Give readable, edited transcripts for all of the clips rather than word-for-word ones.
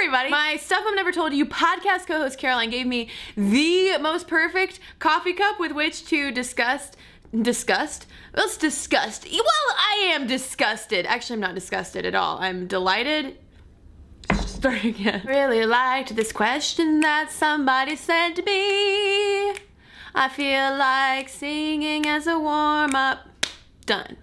everybody. My Stuff Mom Never Told You podcast co-host Caroline gave me the most perfect coffee cup with which to discuss. Well, I am disgusted. Actually, I'm not disgusted at all. I'm delighted. Start again. Really liked this question that somebody sent me. I feel like singing as a warm-up. Done.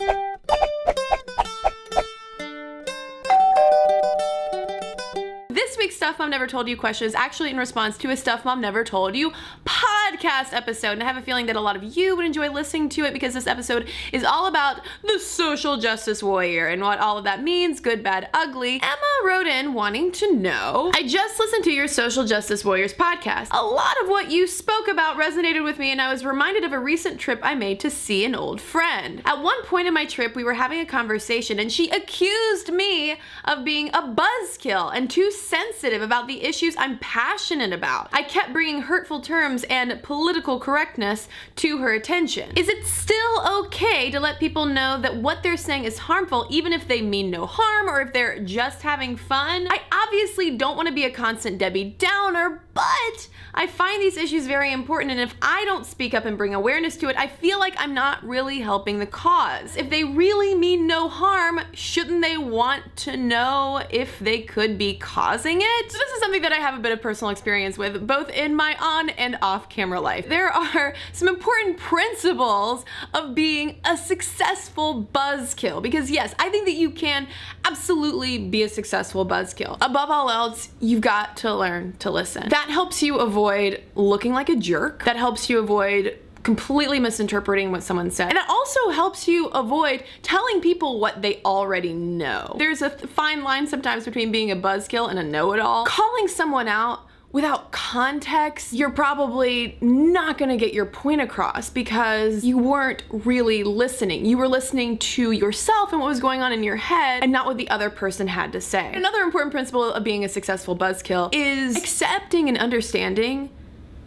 This week's Stuff Mom Never Told You question is actually in response to a Stuff Mom Never Told You podcast episode, and I have a feeling that a lot of you would enjoy listening to it because this episode is all about the social justice warrior and what all of that means, good, bad, ugly. Emma wrote in wanting to know, I just listened to your Social Justice Warriors podcast. A lot of what you spoke about resonated with me, and I was reminded of a recent trip I made to see an old friend. At one point in my trip, we were having a conversation, and she accused me of being a buzzkill and too sensitive about the issues I'm passionate about. I kept bringing hurtful terms and political correctness to her attention. Is it still okay to let people know that what they're saying is harmful even if they mean no harm or if they're just having fun? I obviously don't want to be a constant Debbie Downer, but I find these issues very important, and if I don't speak up and bring awareness to it, I feel like I'm not really helping the cause. If they really mean no harm, shouldn't they want to know if they could be causing it? So this is something that I have a bit of personal experience with, both in my on and off camera life. There are some important principles of being a successful buzzkill, because yes, I think that you can absolutely be a successful buzzkill. Above all else, you've got to learn to listen. That helps you avoid looking like a jerk. That helps you avoid completely misinterpreting what someone said. And it also helps you avoid telling people what they already know. There's a fine line sometimes between being a buzzkill and a know-it-all. Calling someone out without context, you're probably not gonna get your point across because you weren't really listening. You were listening to yourself and what was going on in your head and not what the other person had to say. Another important principle of being a successful buzzkill is accepting and understanding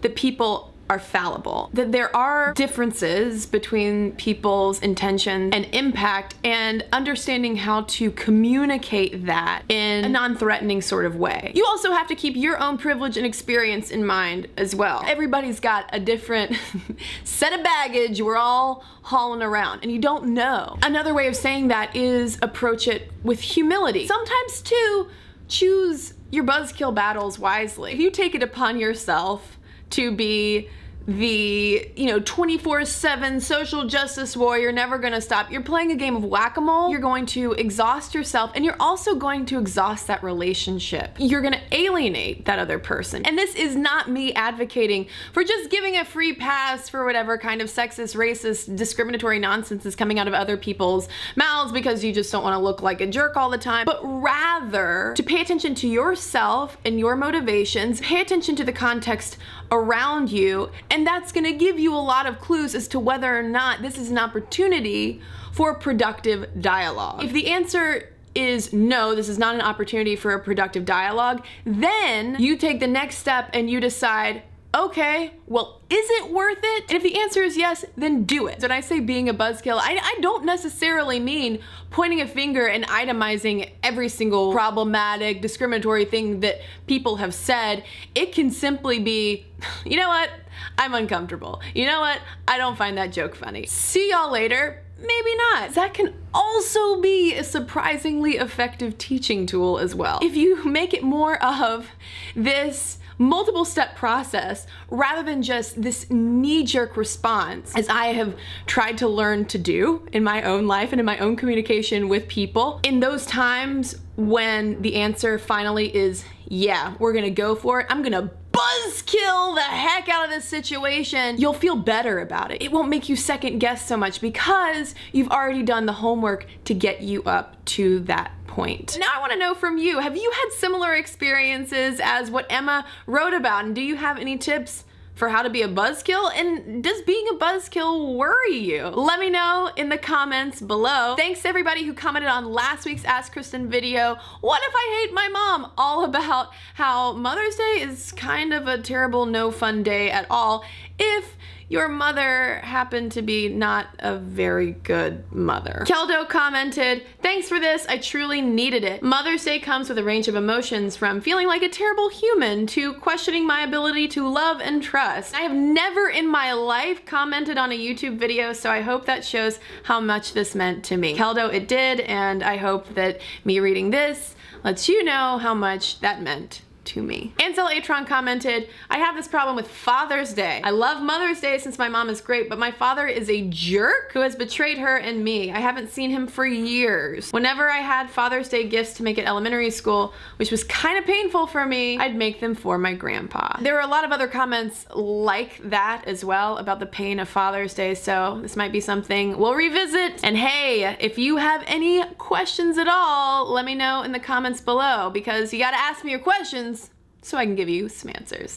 that people are fallible, that there are differences between people's intention and impact, and understanding how to communicate that in a non-threatening sort of way. You also have to keep your own privilege and experience in mind as well. Everybody's got a different set of baggage we're all hauling around, and you don't know. Another way of saying that is approach it with humility. Sometimes too, choose your buzzkill battles wisely. If you take it upon yourself to be the, 24/7 social justice warrior, never gonna stop. You're playing a game of whack-a-mole. You're going to exhaust yourself, and you're also going to exhaust that relationship. You're gonna alienate that other person. And this is not me advocating for just giving a free pass for whatever kind of sexist, racist, discriminatory nonsense is coming out of other people's mouths because you just don't wanna look like a jerk all the time, but rather to pay attention to yourself and your motivations, pay attention to the context around you, and that's gonna give you a lot of clues as to whether or not this is an opportunity for productive dialogue. If the answer is no, this is not an opportunity for a productive dialogue, then you take the next step and you decide, okay, well, is it worth it? And if the answer is yes, then do it. So when I say being a buzzkill, I don't necessarily mean pointing a finger and itemizing every single problematic, discriminatory thing that people have said. It can simply be, you know what? I'm uncomfortable. You know what? I don't find that joke funny. See y'all later. Maybe not. That can also be a surprisingly effective teaching tool as well. If you make it more of this multiple step process rather than just this knee-jerk response, as I have tried to learn to do in my own life and in my own communication with people. In those times when the answer finally is, yeah, we're gonna go for it, I'm gonna buzzkill the heck out of this situation, you'll feel better about it. It won't make you second guess so much because you've already done the homework to get you up to that point. Now I want to know from you, have you had similar experiences as what Emma wrote about, and do you have any tips for how to be a buzzkill? And does being a buzzkill worry you? Let me know in the comments below. Thanks to everybody who commented on last week's Ask Kristen video, What If I Hate My Mom? All about how Mother's Day is kind of a terrible, no fun day at all. if your mother happened to be not a very good mother. Keldo commented, "Thanks for this, I truly needed it. Mother's Day comes with a range of emotions from feeling like a terrible human to questioning my ability to love and trust. I have never in my life commented on a YouTube video, so I hope that shows how much this meant to me." Keldo, it did, and I hope that me reading this lets you know how much that meant to me. Ansel Atron commented, "I have this problem with Father's Day. I love Mother's Day since my mom is great, but my father is a jerk who has betrayed her and me. I haven't seen him for years. Whenever I had Father's Day gifts to make at elementary school, which was kind of painful for me, I'd make them for my grandpa." There were a lot of other comments like that as well about the pain of Father's Day, so this might be something we'll revisit. And hey, if you have any questions at all, let me know in the comments below, because you gotta ask me your questions so I can give you some answers.